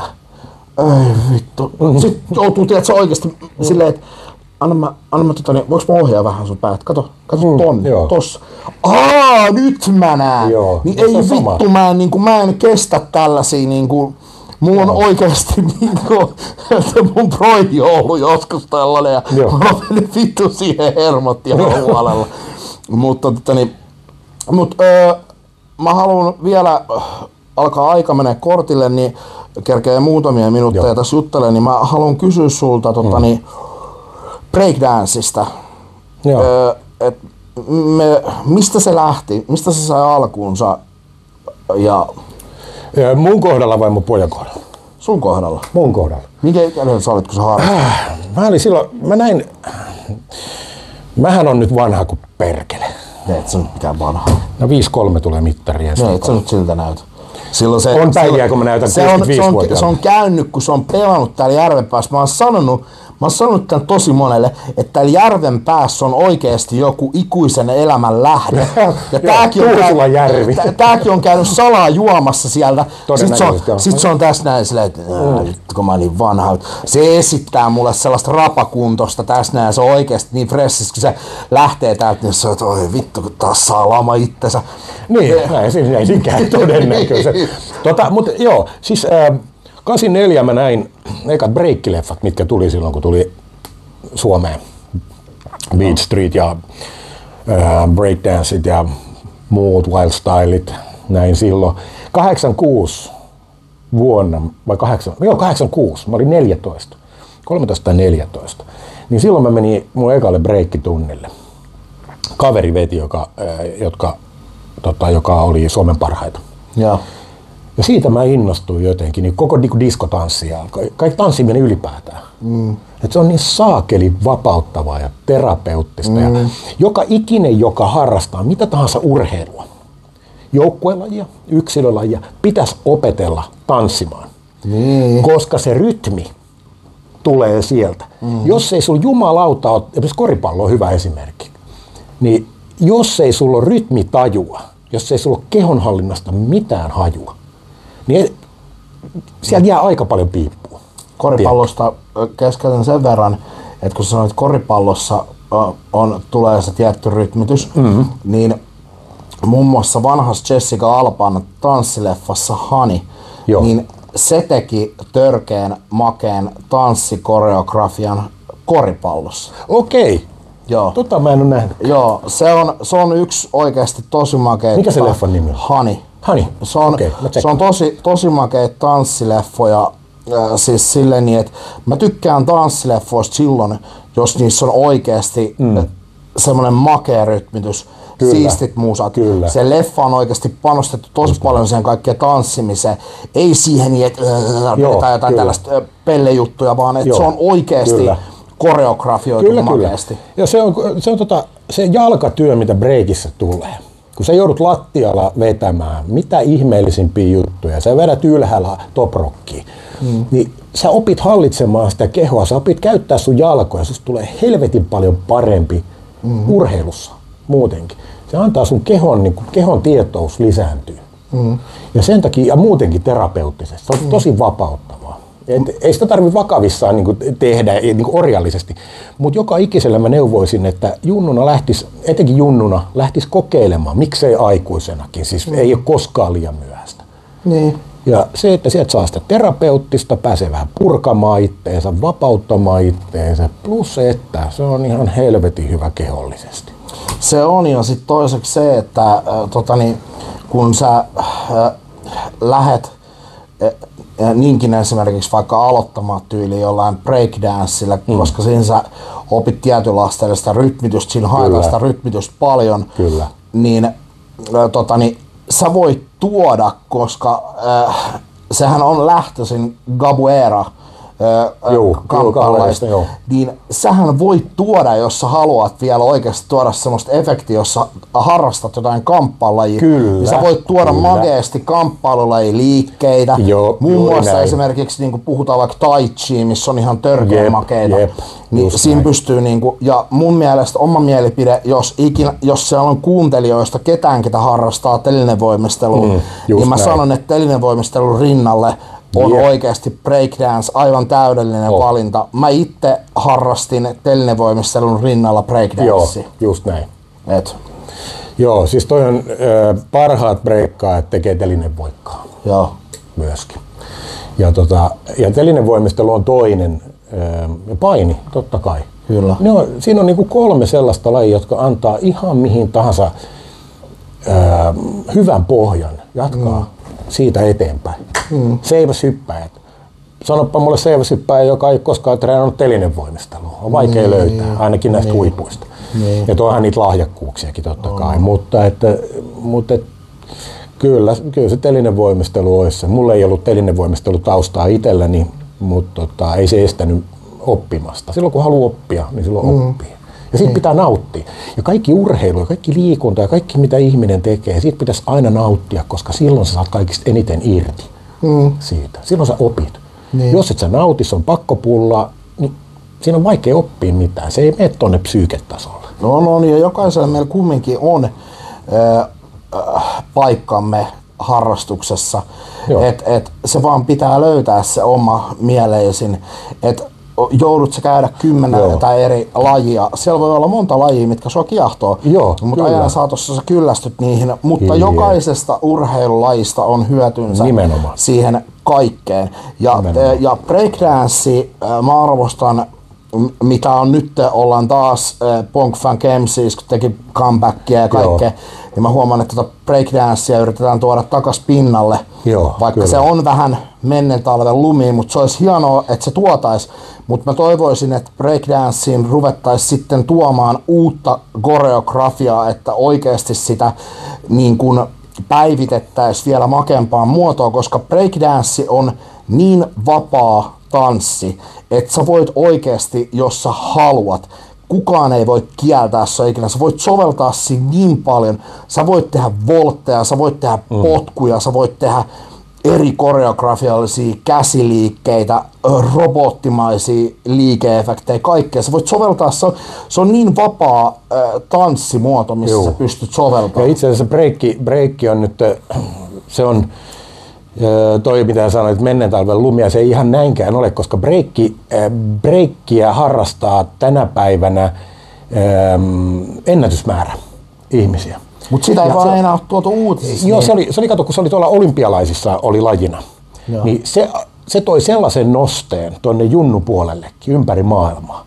Ei vittu. Sitten joutuu tiedätkö oikeesti silleen, että anna mä voinko mä ohjaa vähän sun päät? Kato tonne, tossa. Nyt mä näen. Niin ei vittu, mä en kestä tällaisia niinku. Mulla on oikeesti niinku, että mun broidi on ollut joskus tällainen ja mä menin vittu siihen hermot ihan huolella. Mutta mä haluan vielä, alkaa aika menee kortille, niin kerkee muutamia minuutteja tässä juttelen, niin mä haluan kysyä sulta breakdanceista. Mistä se lähti? Mistä se sai alkuunsa? Mun kohdalla vai mun pojan kohdalla? Sun kohdalla? Mun kohdalla. Minkä ikäinen sä olit, kun sä harrastit? Mähän on nyt vanha kuin perkele. Et sä nyt mikään vanha. No 5-3 tulee mittaria. No et sä nyt siltä näytä. On päiviä, kun mä näytän 65-vuotiaalta. Se on käynyt, kun se on pelannut täällä Järvenpäässä. Mä oon sanonut tämän tosi monelle, että täällä Järvenpäässä on oikeasti joku ikuisen elämän lähde. Ja tääkin on käynyt salaa juomassa sieltä. Sitten se on tässä näin silleen, että kun mä niin vanha. Se esittää mulle sellaista rapakuntosta tässä näin. Se on oikeasti niin fressissä, kun se lähtee täältä, niin se on, että oi vittu, kun taas saa lama itsensä. Niin, ei siinä todennäköisesti. Mutta joo, siis 84 mä näin ekat breikkileffat, mitkä tuli silloin, kun tuli Suomeen. Beat Street ja breakdanceit ja muut wild stylit, näin silloin. 86 vuonna, vai 86, mä olin 14, 13 tai 14. Niin silloin mä menin mun ekalle breikkitunnille. Kaveri veti, joka oli Suomen parhaita. Ja siitä mä innostuin jotenkin, niin koko diskotanssia, kaikki tanssiminen ylipäätään. Et se on niin saakeli vapauttavaa ja terapeuttista. Ja joka ikinen, joka harrastaa mitä tahansa urheilua, joukkuelajia, yksilölajia, pitäisi opetella tanssimaan. Koska se rytmi tulee sieltä. Jos ei sulla jumalauta ole, esimerkiksi koripallo on hyvä esimerkki, niin jos ei sulla ole rytmitajua, jos ei sulla ole kehonhallinnasta mitään hajua, niin siellä jää aika paljon piippua. Koripallosta keskeytän sen verran, että kun sä sanoit, että koripallossa tulee se tietty rytmitys, niin muun muassa vanhassa Jessica Alban tanssileffassa Honey, niin se teki törkeän makeen tanssikoreografian koripallossa. Okei. Joo. Mä en ole nähnyt. Joo, se on yksi oikeasti tosi makea. Mikä se leffan nimi on? Honey. Se on tosi makeita tanssileffoja, siis silleen niin, että mä tykkään tanssileffoista silloin, jos niissä on oikeasti semmoinen makea rytmitys, siistit muusat. Se leffa on oikeasti panostettu tosi paljon siihen kaikkeen tanssimiseen, ei siihen, että pidetään jotain tällaista pellejuttuja, vaan että se on oikeasti koreografioitu makeasti. Ja se on se jalkatyö, mitä breikissä tulee. Kun sä joudut lattialla vetämään mitä ihmeellisimpiä juttuja, sä vedät ylhäällä top-rockiin, niin sä opit hallitsemaan sitä kehoa, sä opit käyttää sun jalkoja, susta tulee helvetin paljon parempi urheilussa muutenkin. Se antaa sun kehon tietous lisääntyy. Ja sen takia, ja muutenkin terapeuttisesti, se on tosi vapauttavaa. Ei sitä tarvitse vakavissaan tehdä orjallisesti, mutta joka ikisellä mä neuvoisin, että etenkin junnuna lähtisi kokeilemaan, miksei aikuisenakin, siis ei ole koskaan liian myöhäistä. Niin. Ja se, että sieltä saa sitä terapeuttista, pääsee vähän purkamaan itteensä, vapauttamaan itteensä, plus se, että se on ihan helvetin hyvä kehollisesti. Se on, ja sitten toiseksi se, että kun sä lähet niinkin esimerkiksi vaikka aloittamaan tyyliin jollain breakdanceilla, koska siinä sä opit tietynlaista sitä rytmitystä, siinä haetaan sitä rytmitystä paljon, niin sä voit tuoda, koska sehän on lähtöisin Gabuera kamppailulaista, niin sähän voit tuoda, jos sä haluat vielä oikeasti tuoda semmoista efektiä, jossa harrastat jotain kamppailulajia, niin sä voit tuoda makeasti kamppailulajiliikkeitä. Muun muassa näin. Esimerkiksi niin puhutaan vaikka tai chi, missä on ihan törkeä makeita, niin siinä näin. Pystyy, ja mun mielestä oma mielipide, jos siellä on kuuntelijoista ketään, ketä harrastaa telinevoimistelua, niin mä sanon, että telinevoimistelun rinnalle on oikeasti breakdance aivan täydellinen valinta. Mä itse harrastin telinevoimistelun rinnalla breakdancea. Just näin. Siis toi on parhaat breikkaajat tekee telinevoikkaa. Myöskin. Ja telinevoimistelu on toinen, paini totta kai. Kyllä. Siinä on niinku 3 sellaista lajia, jotka antaa ihan mihin tahansa hyvän pohjan jatkaa siitä eteenpäin. Seiväshyppäjät. Sanoppa mulle seiväshyppäjä, joka ei koskaan treenannut telinevoimistelua. On vaikea löytää, ainakin näistä huipuista. Ja tuohan niitä lahjakkuuksiakin totta kai. Mutta kyllä se telinevoimistelu olisi. Mulla ei ollut telinevoimistelutaustaa itselläni, mutta ei se estänyt oppimasta. Silloin kun haluaa oppia, niin silloin oppii. Ja siitä pitää nauttia. Ja kaikki urheilu ja kaikki liikunta ja kaikki mitä ihminen tekee, siitä pitäisi aina nauttia, koska silloin sä saat kaikista eniten irti siitä. Silloin sä opit. Jos et sä nauti, se on pakkopulla, niin siinä on vaikea oppia mitään. Se ei mene tuonne psyyketasolle. No, ja jokaisella meillä kumminkin on paikkamme harrastuksessa. Et se vaan pitää löytää se oma mieleisin. Joudut sä käydä 10 tai eri lajia. Siellä voi olla monta lajia, mitkä sua kiehtoo, mutta ajan saatossa sä kyllästyt niihin. Mutta jokaisesta urheilulajista on hyötynsä siihen kaikkeen. Ja breakdance, mä arvostan, mitä on nyt, ollaan taas Pong Fan Games, kun teki comebackia ja kaikkea. Ja mä huomaan, että breakdancea yritetään tuoda takas pinnalle, vaikka se on vähän menneen talven lumiin, mutta se olisi hienoa, että se tuotais. Mutta mä toivoisin, että breakdanceen ruvettaisiin sitten tuomaan uutta koreografiaa, että oikeasti sitä niin kun päivitettäisiin vielä makeampaan muotoon, koska breakdance on niin vapaa tanssi, että sä voit oikeasti, jos sä haluat, kukaan ei voi kieltää sua ikinä. Sä voit soveltaa siinä niin paljon. Sä voit tehdä voltteja, sä voit tehdä potkuja, sä voit tehdä eri koreografiallisia käsiliikkeitä, robottimaisia liike-efektejä, kaikkea. Sä voit soveltaa, se on niin vapaa tanssimuoto, missä sä pystyt soveltamaan. Ja itse asiassa breikki on nyt, se on toi mitä sanoit, että menneen talven lumia, se ei ihan näinkään ole, koska breikkiä harrastaa tänä päivänä ennätysmäärä ihmisiä. Mutta sitä ei vaan enää ole tuotu uutisissa. Joo, niin. se oli kato, kun se oli tuolla olympialaisissa oli lajina. Niin se toi sellaisen nosteen tuonne junnupuolellekin ympäri maailmaa.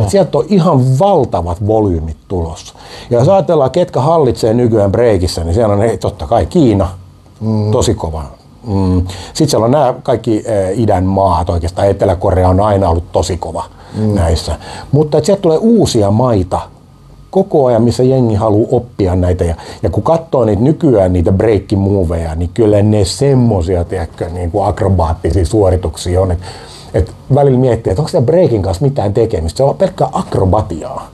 Sieltä on ihan valtavat volyymit tulossa. Ja jos ajatellaan, ketkä hallitsee nykyään breikissä, niin siellä on totta kai Kiina, tosi kova. Sitten siellä on nämä kaikki idän maat, oikeastaan Etelä-Korea on aina ollut tosi kova näissä. Mutta sieltä tulee uusia maita koko ajan, missä jengi haluaa oppia näitä. Ja kun katsoo niitä nykyään niitä breikkimuoveja, niin kyllä ne semmosia niin kuin akrobaattisia suorituksia on. Et välillä miettii, että onko siellä breakin kanssa mitään tekemistä. Se on pelkkää akrobatiaa.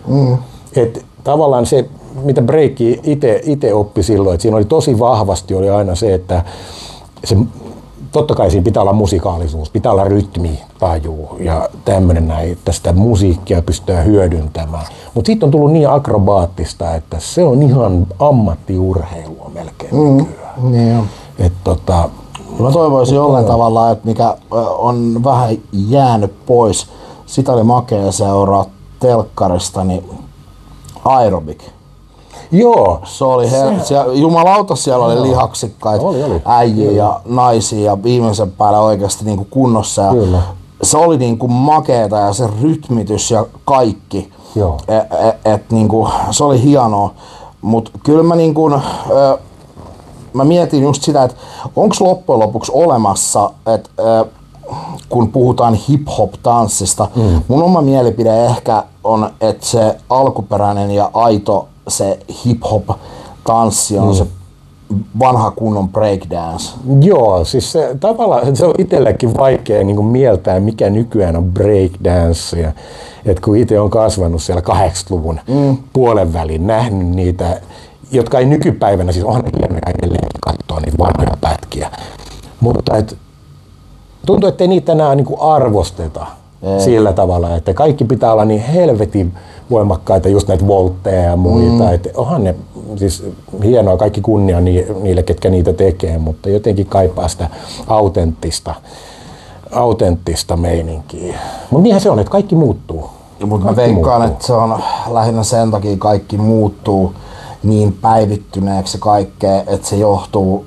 Et tavallaan se, mitä breikki itse oppi silloin, että siinä oli tosi vahvasti oli aina se, että se, totta kai siinä pitää olla musikaalisuus, pitää olla rytmi, taju ja tämmöinen näin, että sitä musiikkia pystyy hyödyntämään. Mutta siitä on tullut niin akrobaattista, että se on ihan ammattiurheilua melkein nykyään. Niin mä toivoisin jollain tavalla, että mikä on vähän jäänyt pois, sitä oli makea seuraa telkkarista, niin aerobik. Joo. Se oli jumalauta, siellä oli lihaksikkaita äijiä ja naisia ja viimeisen päällä oikeasti niinku kunnossa. Ja se oli niinku makeeta ja se rytmitys ja kaikki. Niinku, se oli hienoa. Mut kyllä mä niinku, mä mietin just sitä, että onko loppujen lopuksi olemassa, että kun puhutaan hip-hop-tanssista, mun oma mielipide ehkä on, että se alkuperäinen ja aito se hip-hop-tanssi on se vanha kunnon breakdance. Joo, siis se, tavallaan se on itsellekin vaikea niin kuin mieltää, mikä nykyään on breakdance. Et kun itse on kasvanut siellä 80-luvun puolen välin, nähnyt niitä, jotka ei nykypäivänä, siis onhan hienoja edelleen katsoa niitä vanhoja pätkiä. Mutta tuntuu, ettei niitä enää niin kuin arvosteta sillä tavalla, että kaikki pitää olla niin helvetin voimakkaita, just näitä voltteja ja muita. Että onhan ne siis hienoa, kaikki kunnia niille, ketkä niitä tekee, mutta jotenkin kaipaa sitä autenttista meininkiä. Mutta niinhän se on, että kaikki muuttuu. Mutta mä veikkaan, että se on lähinnä sen takia kaikki muuttuu niin päivittyneeksi kaikkea, että se johtuu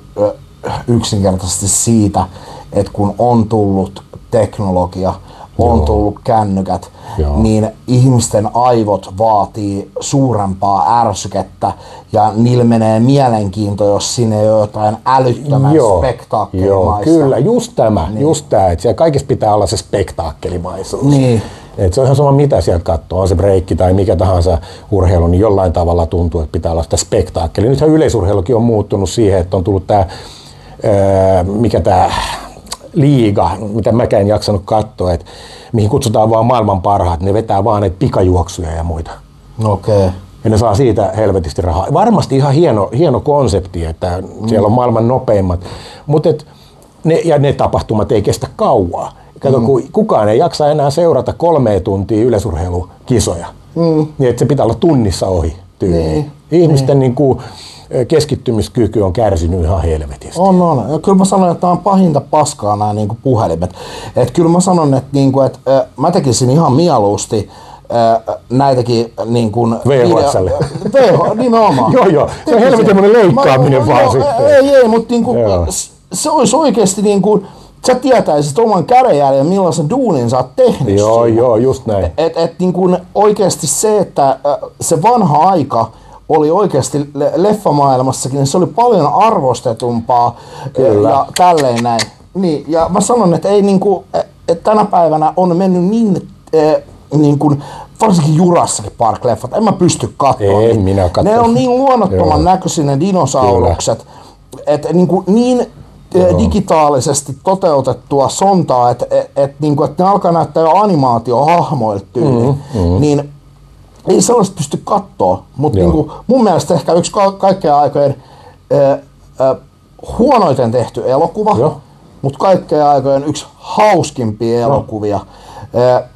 yksinkertaisesti siitä, että kun on tullut teknologia, on tullut kännykät, niin ihmisten aivot vaatii suurempaa ärsykettä ja niillä menee mielenkiinto, jos sinne ei ole jotain älyttömän spektaakkelimaista. Kyllä, just tämä, että siellä kaikessa pitää olla se spektaakkelimaisuus. Niin. Et se on ihan sama mitä sieltä katsoo, on se breikki tai mikä tahansa urheilu, niin jollain tavalla tuntuu, että pitää olla sitä spektaakkelia. Nythän yleisurheilukin on muuttunut siihen, että on tullut tämä, mikä tämä liiga, mitä mäkään en jaksanut katsoa, että mihin kutsutaan vaan maailman parhaat, ne vetää vaan näitä pikajuoksuja ja muita. Okei. Ja ne saa siitä helvetisti rahaa. Varmasti ihan hieno konsepti, että siellä on maailman nopeimmat, mutta ne tapahtumat ei kestä kauaa. Kato, kun kukaan ei jaksa enää seurata 3 tuntia yleisurheilukisoja, niin että se pitää olla tunnissa ohi tyyliin. Ihmisten niin kuin keskittymiskyky on kärsinyt ihan helvetistä. On. Ja kyllä mä sanon, että nämä on pahinta paskaa nämä niin kuin puhelimet. Et kyllä mä sanon, että, niin kuin, että mä tekisin ihan mieluusti näitäkin niin kuin VHS:lle. Nimenomaan. Joo. Se on helvetin leikkaaminen vaan sitten. Ei, mutta niin kuin, se olisi oikeasti niin kuin, sä tietäisit oman kädenjäljen, millaisen duunin sä oot tehnyt. Joo, just näin. Niin kuin oikeasti se, että se vanha aika oli oikeasti leffamaailmassakin, niin se oli paljon arvostetumpaa. Kyllä. Ja tälleen näin. Niin, ja mä sanon, että ei niinku, että tänä päivänä on mennyt niin kuin, varsinkin Jurassic Park-leffat, en mä pysty katsoa. En minä katso. Ne on niin luonnottoman näköisiä ne dinosaurukset, että niin digitaalisesti toteutettua sontaa, että ne alkaa näyttää jo animaatiohahmoilta tyyliin, niin ei sellaista pysty katsoa, mutta niin mun mielestä ehkä yksi kaikkien aikojen huonoiten tehty elokuva, mutta kaikkien aikojen yksi hauskimpia elokuvia.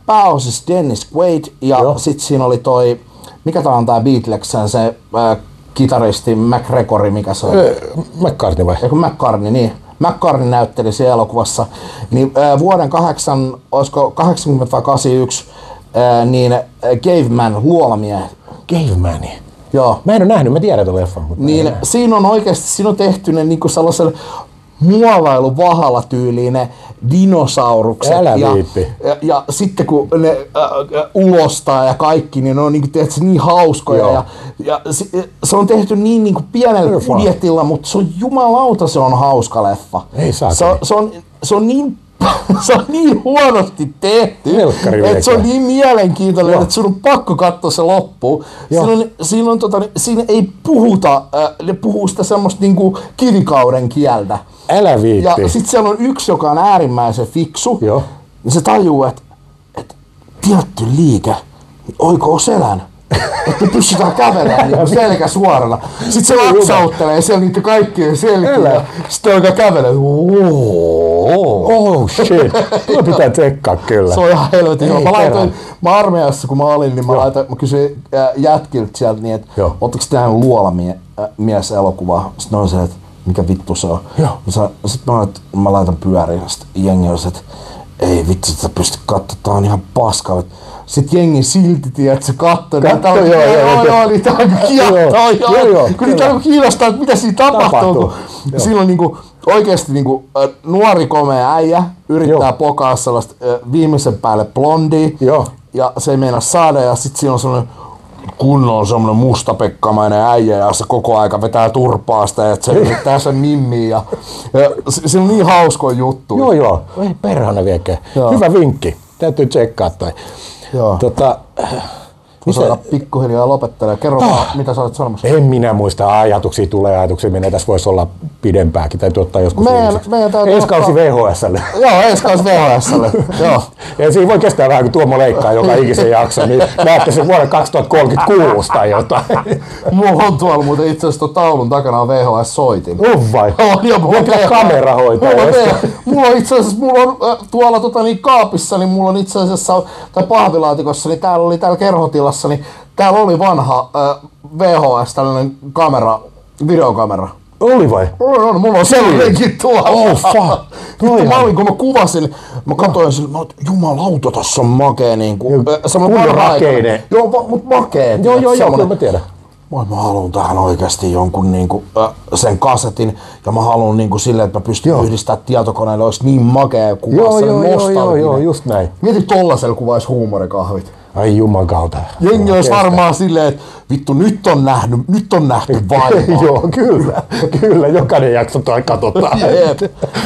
Pääosassa Dennis Quaid ja sitten siinä oli toi, mikä tää on tää Beatlesen se kitaristi McGregor, mikä se on? McCartney vai? Eiku McCartney, niin. McCartney näytteli siellä elokuvassa. Niin vuoden 80 vai 81 niin Caveman, luolamiehet. Cavemani? Joo. Mä en ole nähnyt, mä tiedän tuon leffan. Mutta niin siinä on oikeasti, tehty ne niinku sellaisella muovailuvahalla tyyliin ne dinosaurukset. Ja sitten kun ne ulostaa ja kaikki, niin ne on niin hauskoja. Ja se on tehty niin pienellä budjetilla, mutta se on jumalauta, se on hauska leffa. Ei saa. Se on niin huonosti tehty, että se on niin mielenkiintoinen, että sun on pakko katsoa se loppuun. Siinä ei puhuta, ne puhuu sitä semmoista niinku kivikauden kieltä. Älä viitti. Ja sit siellä on yksi, joka on äärimmäisen fiksu. niin se tajuu, että tietty liike oikoo selän. Että me pystytään kävelemään niin selkä suorana. Sitten se lapsauttelee siellä niitä kaikkien selkiä. Sitten alkaa kävelee. Oh shit. Tuo pitää tsekkaa kyllä. Se on ihan helvetin hyvä. Mä armeijassa kun mä olin, niin mä kysyin jätkiltä sieltä niin, että ootteko te nähnyt Luolamies elokuvaa? Sitten ne on se, että mikä vittu se on. Sitten mä laitan pyöriin. Sitten jengi on se, että ei vittu, että pysty katsomaan, tää on ihan paskaa. Sitten jengi silti tiedät, että se katsoo. Joo, niitä on kiinnostaa. Kun niitä on kiinnostaa, että mitä siinä tapahtuu. Silloin niinku, oikeesti niinku, nuori komea äijä yrittää pokaa sellaista viimeisen päälle blondia. Ja se ei meinaa saada. Ja sit siinä on sellainen kunnon semmonen mustapekkamainen äijä ja se koko aika vetää turpaasta ja se yrittää sen mimmiin. Ja se on niin hauskoja juttuja. Joo. Ei perhana viekään. Hyvä vinkki. Täytyy tsekkaa toi. Osaa pikkuhiljaa lopettelee. Kerro vaan, mitä sä olet sanomassa. En minä muista. Ajatuksia menee. Tässä voisi olla pidempääkin. Täytyy ottaa joskus ensi kausi VHS:lle. Joo, ensi kausi VHS:lle. Joo. Ja siinä voi kestää vähän, kun Tuomo leikkaa joka ikisen jakso, niin näette sen vuoden 2036 tai jotain. Mulla on tuolla muuten itse asiassa taulun takana on VHS-soitin. Vai? Mikä kamera hoitaa? Mulla on itse asiassa, tuolla kaapissa, niin mulla on itse asiassa, tai pahvilaatikossa, niin täällä kerhotilassa, niin täällä oli vanha VHS, tällainen kamera, videokamera. Oli vai? On, mulla on sellainenkin tuolla. Oh fuck. Kun mä kuvasin, mä katsoin sille, jumalauta, tossa on makee niinku. Kunnon rakeinen. Joo, mut makee. Joo, kyllä mä tiedän. Mä haluun tähän oikeesti jonkun niinku, sen kasetin ja mä haluun niinku silleen, että mä pystyn yhdistämään tietokoneelle, olisi niin makea kuva, Joo, just näin. Mieti tollasella kuvais huumorikahvit. Ai jumakauta. Jengi olisi varmaan silleen, että vittu nyt on nähty vaivaa. Joo, kyllä, jokainen jakso toi katsotaan.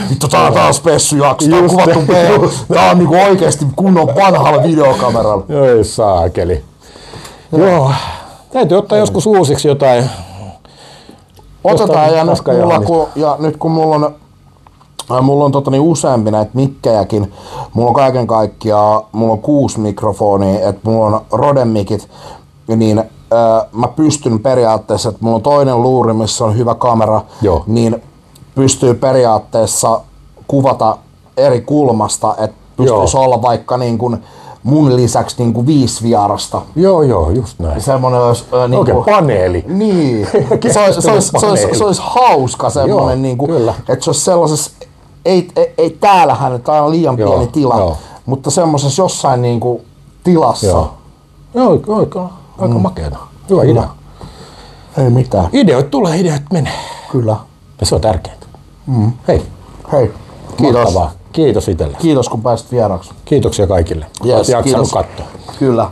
Vittu tää on taas spessujakso, tää on kuvattu tää on niinku oikeesti kunnon vanhalla videokameralla. Ei saakeli. Joo, täytyy ottaa joskus uusiksi jotain. Otetaan ja nyt kun mulla on useampi näitä mikkejäkin. Mulla on kaiken kaikkiaan, mulla on 6 mikrofonia, että mulla on Rode-mikit, niin mä pystyn periaatteessa, että mulla on toinen luuri, missä on hyvä kamera, niin pystyy periaatteessa kuvata eri kulmasta, että pystyisi olla vaikka niin kuin mun lisäksi niin kuin 5 vierasta. Joo, just näin. Semmoinen olisi niin paneeli. Niin. Se olisi hauska semmoinen, niin kuin, että se olisi sellaisessa, ei täällähän, tää on liian pieni tila, mutta semmoisessa jossain niin kuin tilassa. Joo, aika makeena. Hyvä idea. Ei mitään. Ideoit tulee, ideoit menee. Kyllä. Ja se on tärkeintä. Hei. Kiitos. Mahtavaa. Kiitos itselle. Kiitos kun pääsit vieraaksi. Kiitoksia kaikille. Yes, jaksanut katsoa. Kyllä.